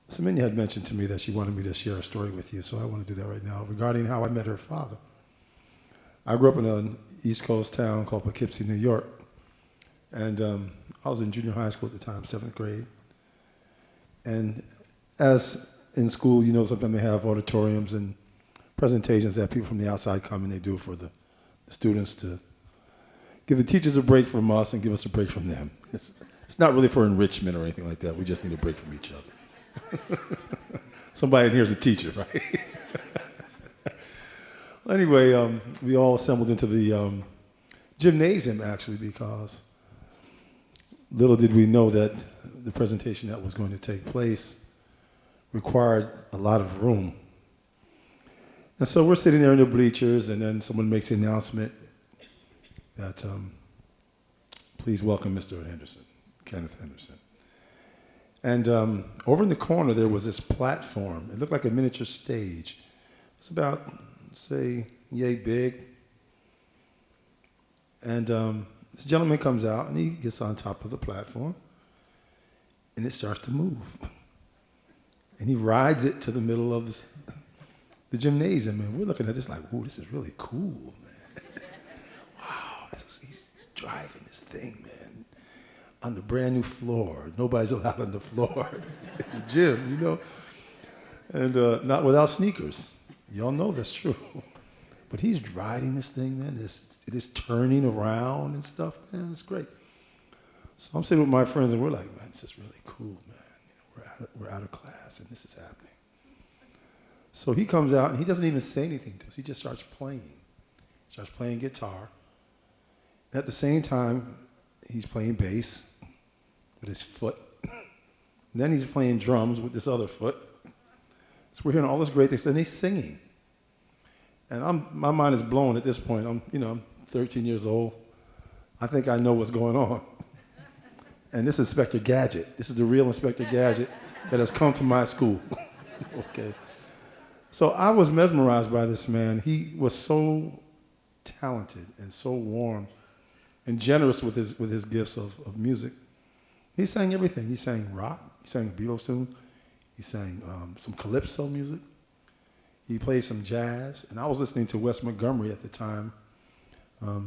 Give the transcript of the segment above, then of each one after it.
Semenya had mentioned to me that she wanted me to share a story with you, so I want to do that right now regarding how I met her father. I grew up in an East Coast town called Poughkeepsie, New York, and I was in junior high school at the time, 7th grade. And as in school, you know, sometimes they have auditoriums and presentations that people from the outside come and they do for the students to give the teachers a break from us and give us a break from them. It's not really for enrichment or anything like that. We just need a break from each other. Somebody in here is a teacher, right? Anyway, we all assembled into the gymnasium, actually, because little did we know that the presentation that was going to take place required a lot of room. And so we're sitting there in the bleachers, and then someone makes the announcement that, please welcome Mr. Henderson, Kenneth Henderson. And over in the corner, there was this platform. It looked like a miniature stage. It's about, say, yay big. And this gentleman comes out, and he gets on top of the platform, and it starts to move. And he rides it to the middle of the gymnasium, and we're looking at this like, ooh, this is really cool, man. Wow, he's driving this thing, man, on the brand new floor. Nobody's allowed on the floor in the gym, you know, and not without sneakers. Y'all know that's true. But he's riding this thing, man. It is turning around and stuff, man. It's great. So I'm sitting with my friends, and we're like, man, this is really cool, man. You know, we're out of class, and this is happening. So he comes out, and he doesn't even say anything to us. He just starts playing. He starts playing guitar. And at the same time, he's playing bass with his foot. And then he's playing drums with this other foot. So we're hearing all this great things, and he's singing. And my mind is blown at this point. I'm 13 years old. I think I know what's going on. And this is Inspector Gadget. This is the real Inspector Gadget that has come to my school. Okay. So I was mesmerized by this man. He was so talented and so warm and generous with his gifts of music. He sang everything. He sang rock. He sang a Beatles tune. He sang some calypso music. He played some jazz. And I was listening to Wes Montgomery at the time. A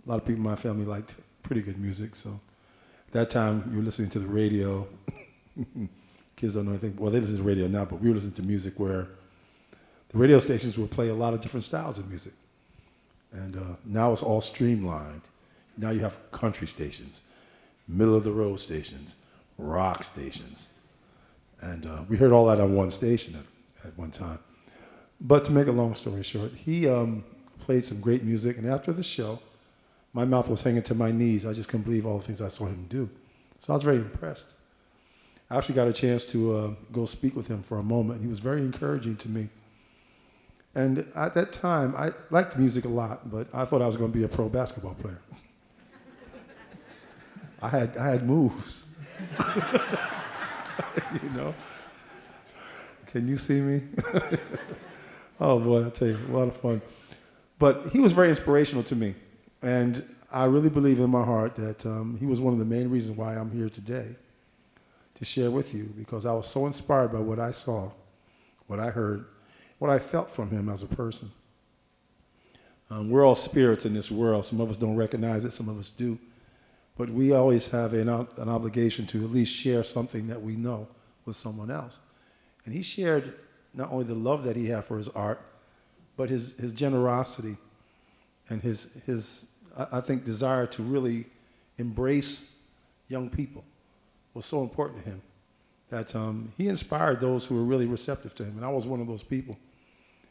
lot of people in my family liked pretty good music. So at that time, you were listening to the radio. Kids don't know anything. Well, they listen to the radio now, but we were listening to music where the radio stations would play a lot of different styles of music. And now it's all streamlined. Now you have country stations, middle-of-the-road stations, rock stations. And we heard all that on one station at one time. But to make a long story short, he played some great music. And after the show, my mouth was hanging to my knees. I just couldn't believe all the things I saw him do. So I was very impressed. I actually got a chance to go speak with him for a moment. He was very encouraging to me. And at that time, I liked music a lot, but I thought I was going to be a pro basketball player. I had moves. You know? Can you see me? Oh boy, I tell you, a lot of fun. But he was very inspirational to me. And I really believe in my heart that he was one of the main reasons why I'm here today to share with you, because I was so inspired by what I saw, what I heard, what I felt from him as a person. We're all spirits in this world. Some of us don't recognize it, some of us do. But we always have an obligation to at least share something that we know with someone else. And he shared not only the love that he had for his art, but his generosity and his I think, desire to really embrace young people was so important to him that he inspired those who were really receptive to him. And I was one of those people.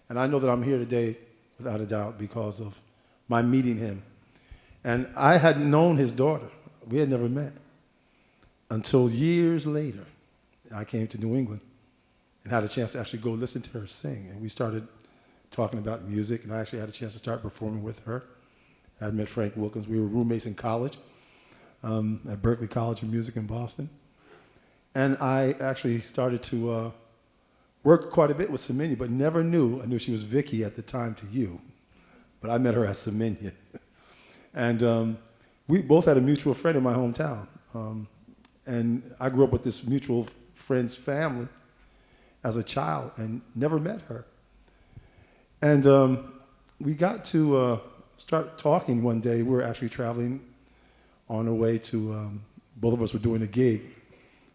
And I know that I'm here today, without a doubt, because of my meeting him. And I had known his daughter. We had never met until years later. I came to New England and had a chance to actually go listen to her sing. And we started talking about music, and I actually had a chance to start performing with her. I had met Frank Wilkins. We were roommates in college at Berklee College of Music in Boston. And I actually started to work quite a bit with Semenya, but I knew she was Vicky at the time to you, but I met her as Semenya. And we both had a mutual friend in my hometown. And I grew up with this mutual friend's family as a child and never met her. And we got to start talking one day. We were actually traveling on our way to, both of us were doing a gig,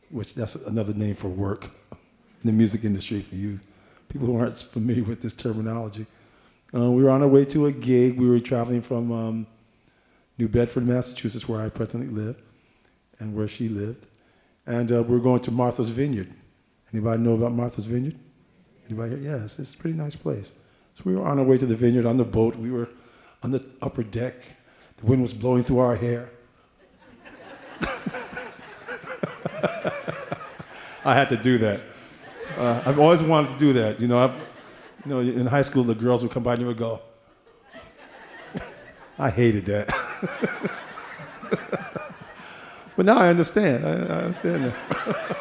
which that's another name for work in the music industry for you people who aren't familiar with this terminology. We were on our way to a gig. We were traveling from New Bedford, Massachusetts, where I presently live, and where she lived. And we were going to Martha's Vineyard. Anybody know about Martha's Vineyard? Anybody here? Yes, it's a pretty nice place. So we were on our way to the vineyard on the boat. We were on the upper deck. The wind was blowing through our hair. I had to do that. I've always wanted to do that. You know, in high school, the girls would come by and they would go. I hated that. But now I understand. I understand that.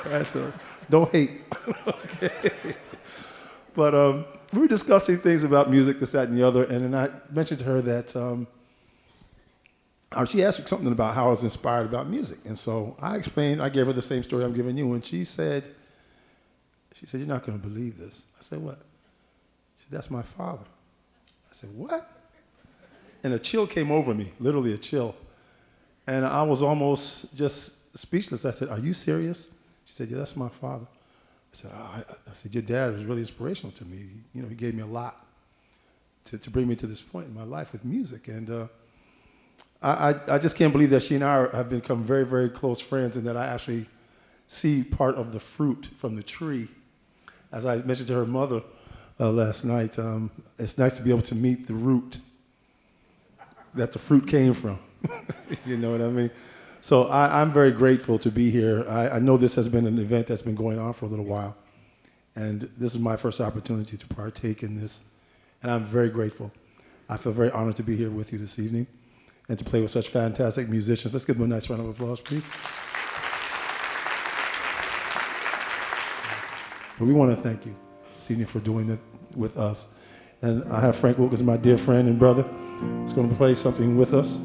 All right, so don't hate. Okay. But we were discussing things about music, this, that, and the other, and then I mentioned to her that she asked me something about how I was inspired about music. And so I explained, I gave her the same story I'm giving you, and she said, you're not going to believe this. I said, what? She said, that's my father. I said, what? And a chill came over me, literally a chill. And I was almost just speechless. I said, are you serious? She said, yeah, that's my father. I said, your dad was really inspirational to me. You know, he gave me a lot to bring me to this point in my life with music. And I just can't believe that she and I have become very, very close friends, and that I actually see part of the fruit from the tree. As I mentioned to her mother last night, it's nice to be able to meet the root that the fruit came from. You know what I mean? So I'm very grateful to be here. I know this has been an event that's been going on for a little while, and this is my first opportunity to partake in this, and I'm very grateful. I feel very honored to be here with you this evening and to play with such fantastic musicians. Let's give them a nice round of applause, please. But we want to thank you this evening for doing it with us. And I have Frank Wilkins, my dear friend and brother, who's going to play something with us.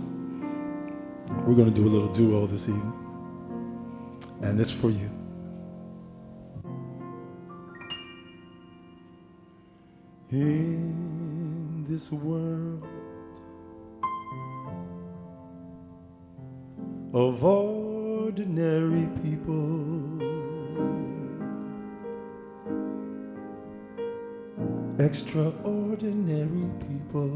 We're going to do a little duo this evening, and it's for you. In this world of ordinary people, extraordinary people,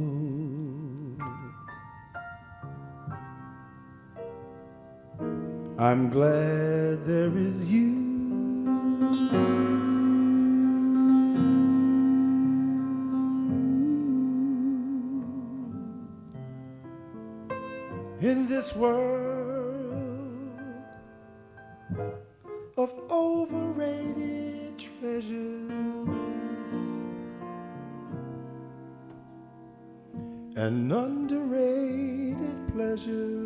I'm glad there is you. In this world of overrated treasures and underrated pleasures,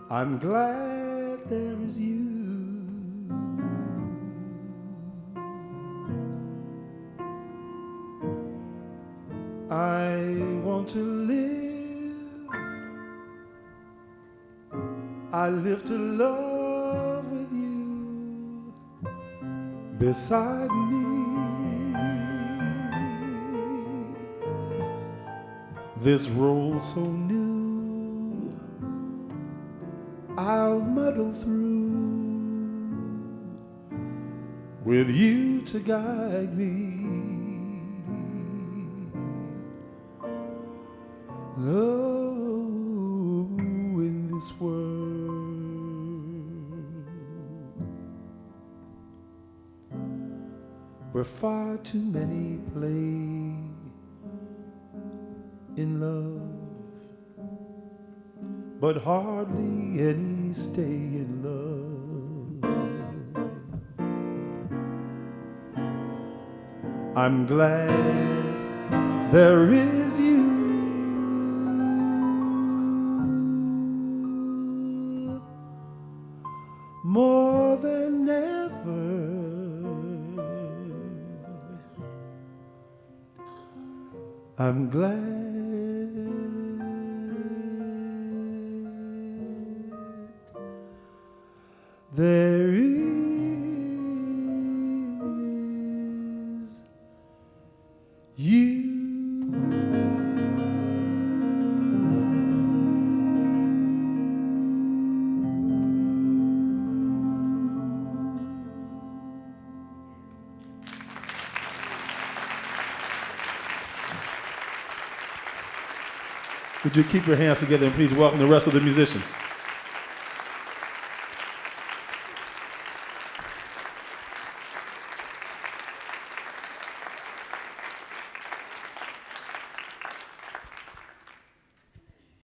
I'm glad there is you. I want to live. I live to love with you beside me. This role so new, I'll muddle through with you to guide me. No, in this world where far too many play in love, but hardly any stay in love. I'm glad there is you. More than ever, I'm glad there is you. Would you keep your hands together and please welcome the rest of the musicians?